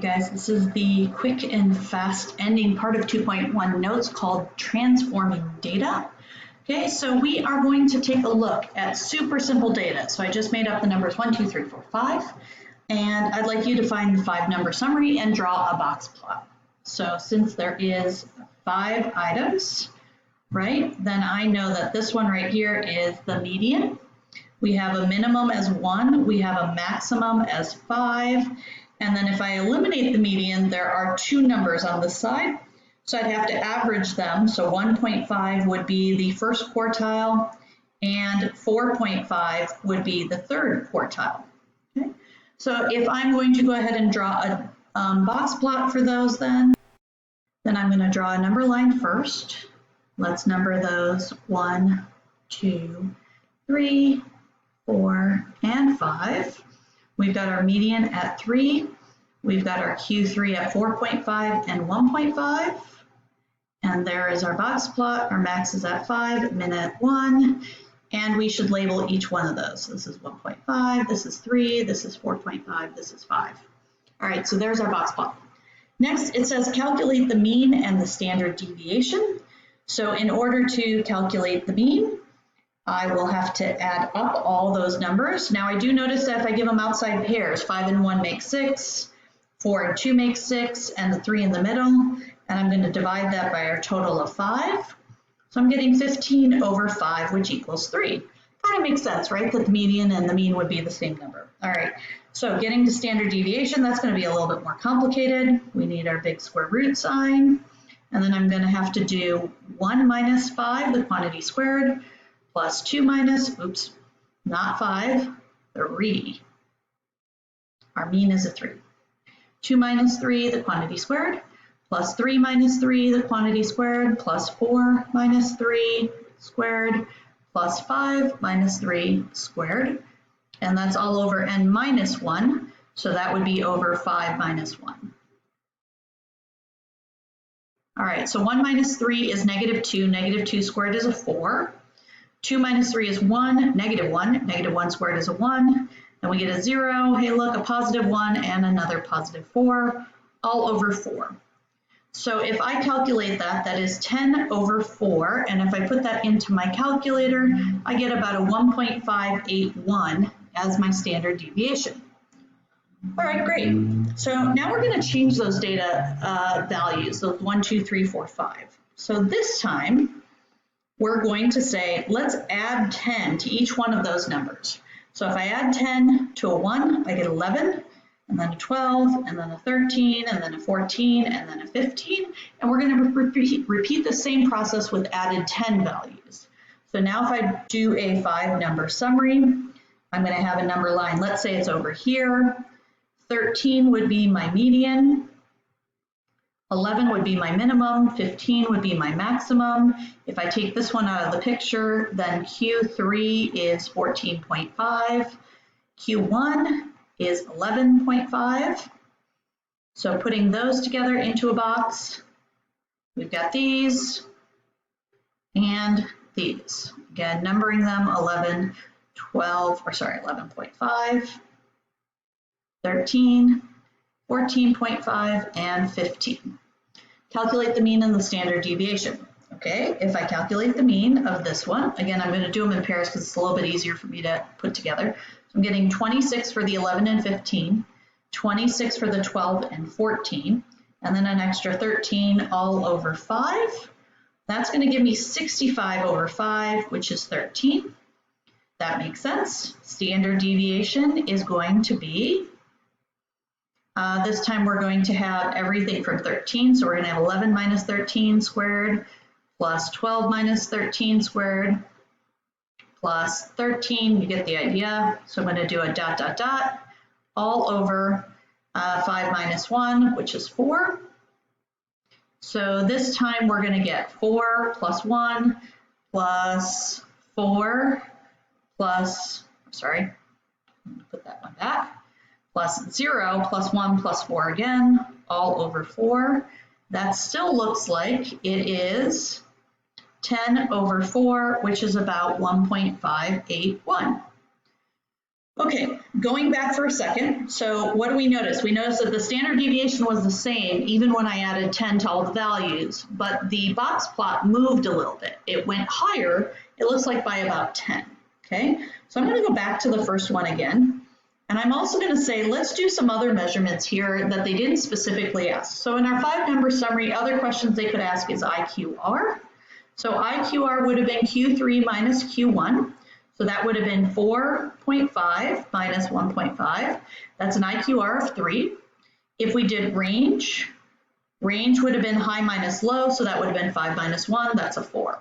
guys, this is the quick and fast ending part of 2.1 notes called transforming data. Okay, so we are going to take a look at super simple data. So I just made up the numbers 1, 2, 3, 4, 5, and I'd like you to find the 5-number summary and draw a box plot. So since there is 5 items, right, then I know that this one right here is the median. We have a minimum as 1, we have a maximum as 5, and then if I eliminate the median, there are 2 numbers on this side, so I'd have to average them. So 1.5 would be the first quartile, and 4.5 would be the third quartile. Okay? So if I'm going to go ahead and draw a box plot for those, then I'm going to draw a number line first. Let's number those 1, 2, 3, 4, and 5. We've got our median at 3. We've got our Q3 at 4.5 and 1.5. And there is our box plot. Our max is at 5, min at 1. And we should label each one of those. This is 1.5, this is 3, this is 4.5, this is 5. All right, so there's our box plot. Next, it says calculate the mean and the standard deviation. So in order to calculate the mean, I will have to add up all those numbers. Now I do notice that if I give them outside pairs, 5 and 1 make 6, 4 and 2 make 6, and the 3 in the middle, and I'm going to divide that by our total of 5. So I'm getting 15 over 5, which equals 3. Kind of makes sense, right, that the median and the mean would be the same number. All right, so getting to standard deviation, that's going to be a little bit more complicated. We need our big square root sign, and then I'm going to have to do 1 minus 5, the quantity squared, plus 2 minus, oops, not 5, 3. Our mean is a 3. 2 minus 3, the quantity squared, plus 3 minus 3, the quantity squared, plus 4 minus 3 squared, plus 5 minus 3 squared. And that's all over n minus 1, so that would be over 5 minus 1. All right, so 1 minus 3 is negative 2. Negative 2 squared is a 4. 2 minus 3 is 1, negative 1. Negative 1 squared is a 1. Then we get a 0. Hey, look, a positive 1 and another positive 4, all over 4. So if I calculate that, that is 10 over 4. And if I put that into my calculator, I get about a 1.581 as my standard deviation. All right, great. So now we're going to change those data values, those 1, 2, 3, 4, 5. So this time, we're going to say, let's add 10 to each one of those numbers. So if I add 10 to a 1, I get 11, and then a 12, and then a 13, and then a 14, and then a 15. And we're going to repeat the same process with added 10 values. So now if I do a 5-number summary, I'm going to have a number line. Let's say it's over here. 13 would be my median. 11 would be my minimum, 15 would be my maximum. If I take this one out of the picture, then Q3 is 14.5, Q1 is 11.5. So putting those together into a box, we've got these and these. Again, numbering them 11, 12, or sorry, 11.5, 13, 14.5, and 15. Calculate the mean and the standard deviation. Okay, if I calculate the mean of this one, again, I'm going to do them in pairs because it's a little bit easier for me to put together. So I'm getting 26 for the 11 and 15, 26 for the 12 and 14, and then an extra 13 all over 5. That's going to give me 65 over 5, which is 13. That makes sense. Standard deviation is going to be this time we're going to have everything from 13, so we're going to have 11 minus 13 squared plus 12 minus 13 squared plus 13, you get the idea. So I'm going to do a dot, dot, dot, all over 5 minus 1, which is 4. So this time we're going to get 4 plus 1 plus 4 plus, sorry, put that one back, plus 0 plus 1 plus 4 again, all over 4. That still looks like it is 10 over 4, which is about 1.581. Okay, going back for a second, so what do we notice? We notice that the standard deviation was the same even when I added 10 to all the values, but the box plot moved a little bit. It went higher, it looks like by about 10, okay? So I'm gonna go back to the first one again, and I'm also gonna say, let's do some other measurements here that they didn't specifically ask. So in our 5-number summary, other questions they could ask is IQR. So IQR would have been Q3 minus Q1. So that would have been 4.5 minus 1.5. That's an IQR of 3. If we did range, range would have been high minus low, so that would have been 5 minus 1. That's a 4.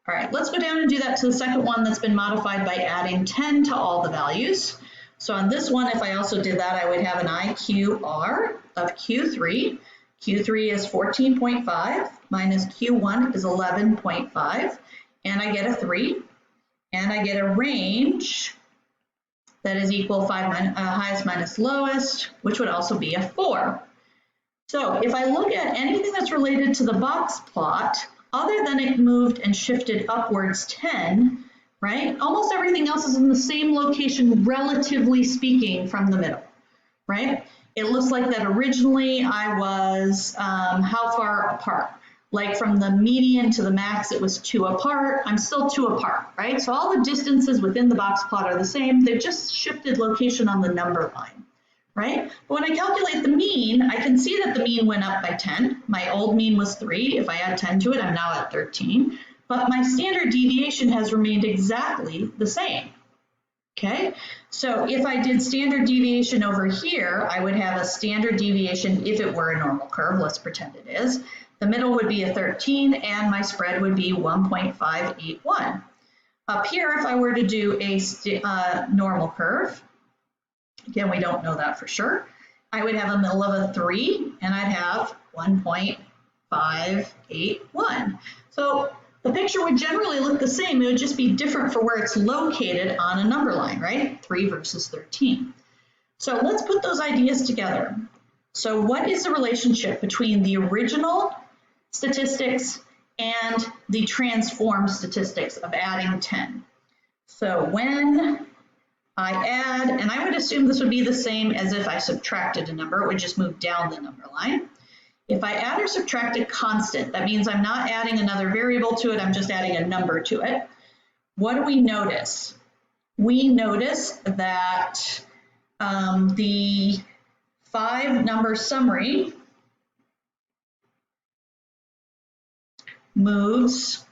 All right, let's go down and do that to the second one that's been modified by adding 10 to all the values. So on this one, if I also did that, I would have an IQR of Q3. Q3 is 14.5 minus Q1 is 11.5, and I get a 3. And I get a range that is equal highest minus lowest, which would also be a 4. So if I look at anything that's related to the box plot, other than it moved and shifted upwards 10, right? Almost everything else is in the same location, relatively speaking, from the middle, right? It looks like that originally I was how far apart? Like from the median to the max, it was 2 apart. I'm still 2 apart, right? So all the distances within the box plot are the same. They've just shifted location on the number line, right? But when I calculate the mean, I can see that the mean went up by 10. My old mean was 3. If I add 10 to it, I'm now at 13. But my standard deviation has remained exactly the same. Okay, so if I did standard deviation over here, I would have a standard deviation if it were a normal curve. Let's pretend it is. The middle would be a 13 and my spread would be 1.581. Up here, if I were to do a normal curve, again, we don't know that for sure, I would have a middle of a 3 and I'd have 1.581. So the picture would generally look the same. It would just be different for where it's located on a number line, right? 3 versus 13. So let's put those ideas together. So what is the relationship between the original statistics and the transformed statistics of adding 10? So when I add, and I would assume this would be the same as if I subtracted a number, it would just move down the number line. If I add or subtract a constant, that means I'm not adding another variable to it, I'm just adding a number to it. What do we notice? We notice that the 5-number summary moves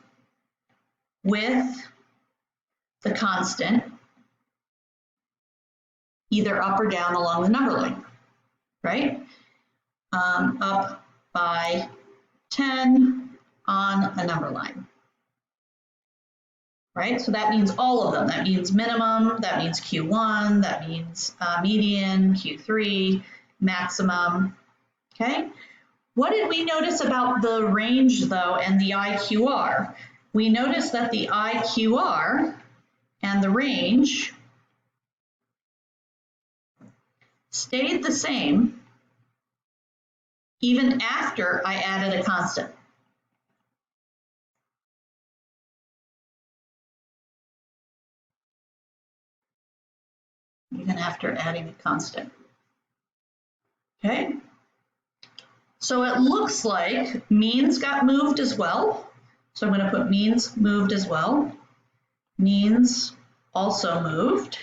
with the constant either up or down along the number line, right? Up by 10 on a number line, right? So that means all of them. That means minimum, that means Q1, that means median, Q3, maximum, okay? What did we notice about the range though and the IQR? We noticed that the IQR and the range stayed the same even after I added a constant. Even after adding a constant. Okay, so it looks like means got moved as well. So I'm going to put means moved as well. Means also moved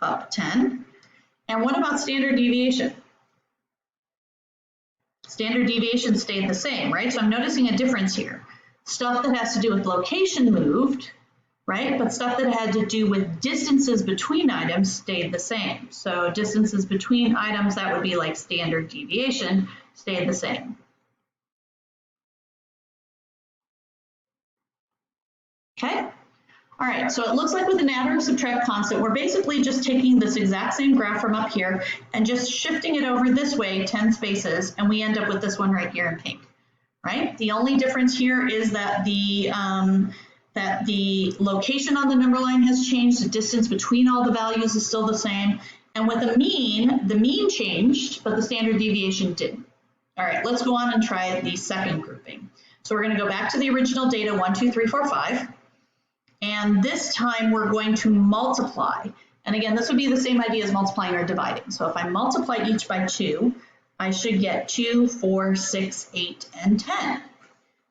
up 10. And what about standard deviation? Standard deviation stayed the same, right? So I'm noticing a difference here. Stuff that has to do with location moved, right? But stuff that had to do with distances between items stayed the same. So distances between items, that would be like standard deviation, stayed the same. Okay? All right, so it looks like with an add or subtract constant, we're basically just taking this exact same graph from up here and just shifting it over this way 10 spaces, and we end up with this one right here in pink, right? The only difference here is that the location on the number line has changed, the distance between all the values is still the same, and with a mean, the mean changed, but the standard deviation didn't. All right, let's go on and try the second grouping. So we're going to go back to the original data 1, 2, 3, 4, 5. And this time we're going to multiply. And again, this would be the same idea as multiplying or dividing. So if I multiply each by 2, I should get 2, 4, 6, 8, and 10. So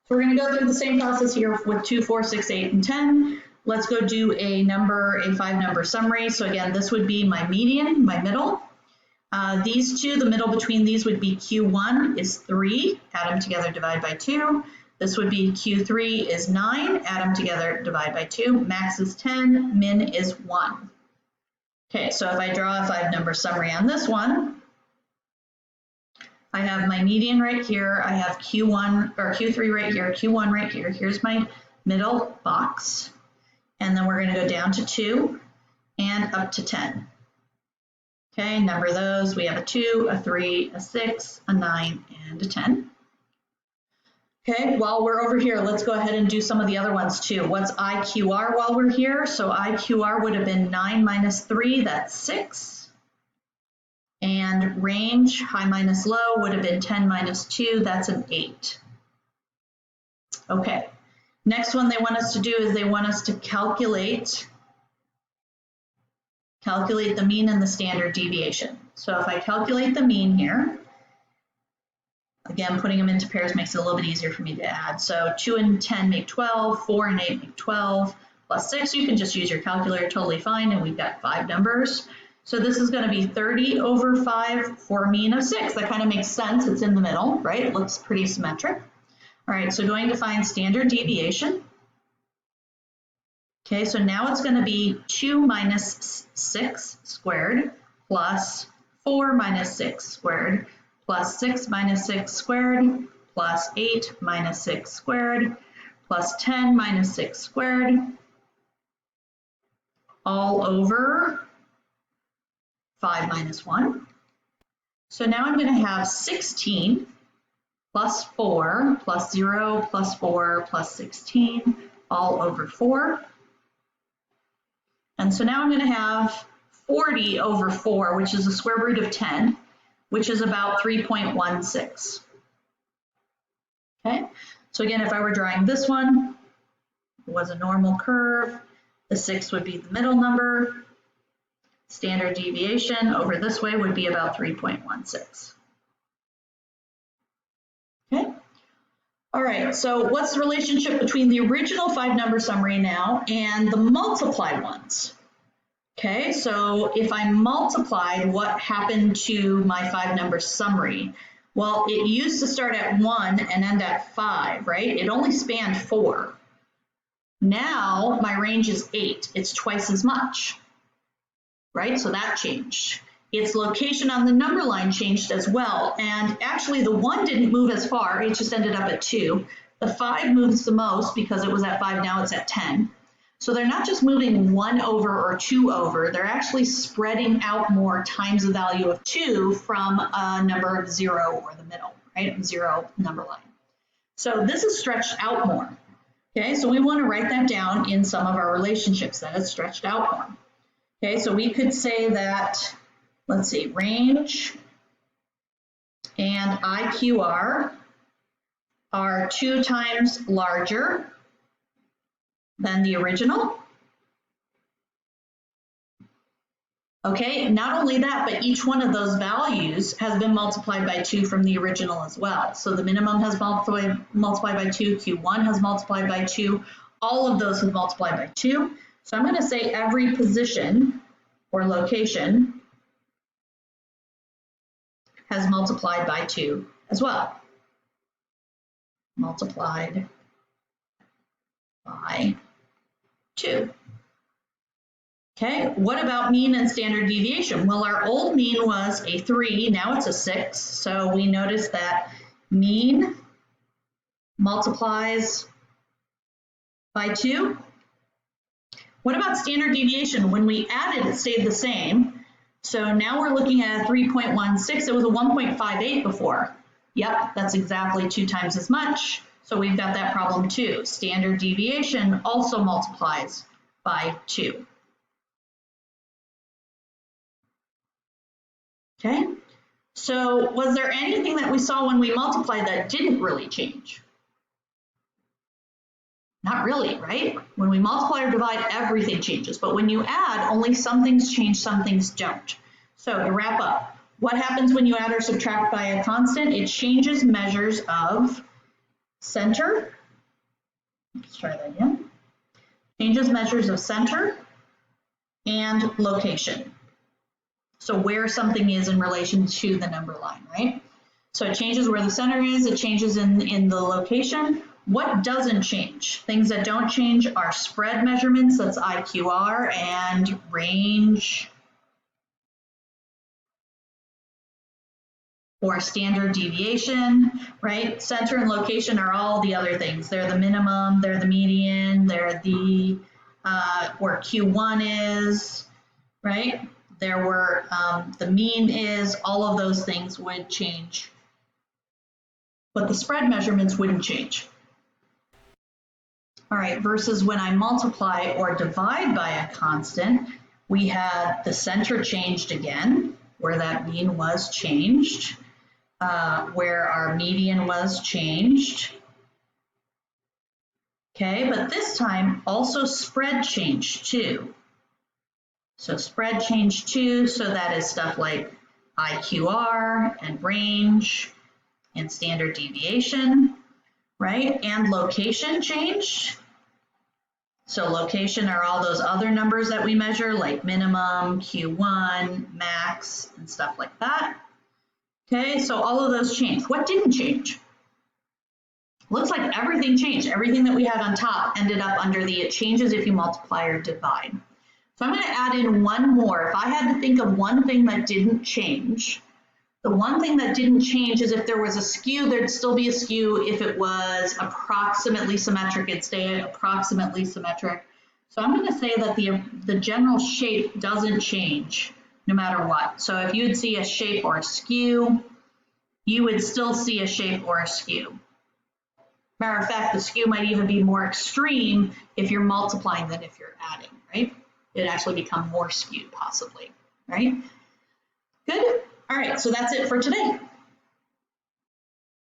we're going to go through the same process here with 2, 4, 6, 8, and 10. Let's go do a 5-number summary. So again, this would be my median, my middle. These two, the middle between these would be Q1 is 3, add them together, divide by 2. This would be Q3 is 9, add them together, divide by 2. Max is 10, min is 1. Okay, so if I draw a 5-number summary on this one, I have my median right here, I have Q1 or Q3 right here, Q1 right here, here's my middle box, and then we're going to go down to 2 and up to 10. Okay, number those, we have a 2, a 3, a 6, a 9, and a 10. Okay, while we're over here, let's go ahead and do some of the other ones too. What's IQR while we're here? So IQR would have been 9 minus 3, that's 6. And range, high minus low, would have been 10 minus 2, that's an 8. Okay, next one they want us to do is they want us to calculate the mean and the standard deviation. So if I calculate the mean here, again, putting them into pairs makes it a little bit easier for me to add. So 2 and 10 make 12, 4 and 8 make 12, plus 6, you can just use your calculator, totally fine, and we've got 5 numbers. So this is going to be 30 over 5 for a mean of 6. That kind of makes sense, it's in the middle, right? It looks pretty symmetric. All right, so going to find standard deviation. Okay, so now it's going to be 2 minus 6 squared plus 4 minus 6 squared plus 6 minus 6 squared plus 8 minus 6 squared plus 10 minus 6 squared all over 5 minus 1. So now I'm going to have 16 plus 4 plus 0 plus 4 plus 16 all over 4. And so now I'm going to have 40 over 4, which is the square root of 10, which is about 3.16. Okay, so again, if I were drawing this one, it was a normal curve, the 6 would be the middle number. Standard deviation over this way would be about 3.16. Okay. All right, so what's the relationship between the original 5-number summary now and the multiply ones? Okay, so if I multiplied, what happened to my 5-number summary? Well, it used to start at 1 and end at 5, right? It only spanned 4. Now my range is 8. It's twice as much, right? So that changed. Its location on the number line changed as well. And actually the 1 didn't move as far, it just ended up at 2. The 5 moves the most because it was at 5, now it's at 10. So they're not just moving 1 over or 2 over, they're actually spreading out more times the value of 2 from a number of 0 or the middle, right? 0 number line. So this is stretched out more. Okay, so we want to write that down in some of our relationships that it's stretched out more. Okay, so we could say that, let's see, range and IQR are 2 times larger than the original. Okay, not only that, but each one of those values has been multiplied by 2 from the original as well. So the minimum has multiplied by 2, Q1 has multiplied by 2, all of those have multiplied by 2. So I'm going to say every position or location has multiplied by 2 as well. Multiplied by 2. Okay, what about mean and standard deviation? Well, our old mean was a 3, now it's a 6. So we notice that mean multiplies by 2. What about standard deviation? When we added, it stayed the same. So now we're looking at a 3.16. It was a 1.58 before. Yep, that's exactly 2 times as much. So we've got that problem too. Standard deviation also multiplies by 2. Okay, so was there anything that we saw when we multiplied that didn't really change? Not really, right? When we multiply or divide, everything changes. But when you add, only some things change, some things don't. So to wrap up, what happens when you add or subtract by a constant? It changes measures of center. Let's try that again. Changes measures of center and location. So where something is in relation to the number line, right? So it changes where the center is, it changes in the location. What doesn't change? Things that don't change are spread measurements, that's IQR, and range or standard deviation, right? Center and location are all the other things. They're the minimum, they're the median, they're the, where Q1 is, right? There were, the mean is, all of those things would change. But the spread measurements wouldn't change. All right, versus when I multiply or divide by a constant, we had the center changed again, where that mean was changed, where our median was changed. Okay, but this time also spread changed too. So spread changed too, so that is stuff like IQR and range and standard deviation, right? And location changed. So location are all those other numbers that we measure, like minimum, Q1, max, and stuff like that. Okay, so all of those changed. What didn't change? Looks like everything changed. Everything that we had on top ended up under the it changes if you multiply or divide. So I'm going to add in one more. If I had to think of one thing that didn't change, the one thing that didn't change is if there was a skew, there'd still be a skew. If it was approximately symmetric, it'd stay approximately symmetric. So I'm going to say that the general shape doesn't change no matter what. So if you would see a shape or a skew, you would still see a shape or a skew. Matter of fact, the skew might even be more extreme if you're multiplying than if you're adding, right? It'd actually become more skewed possibly, right? Good. All right, so that's it for today.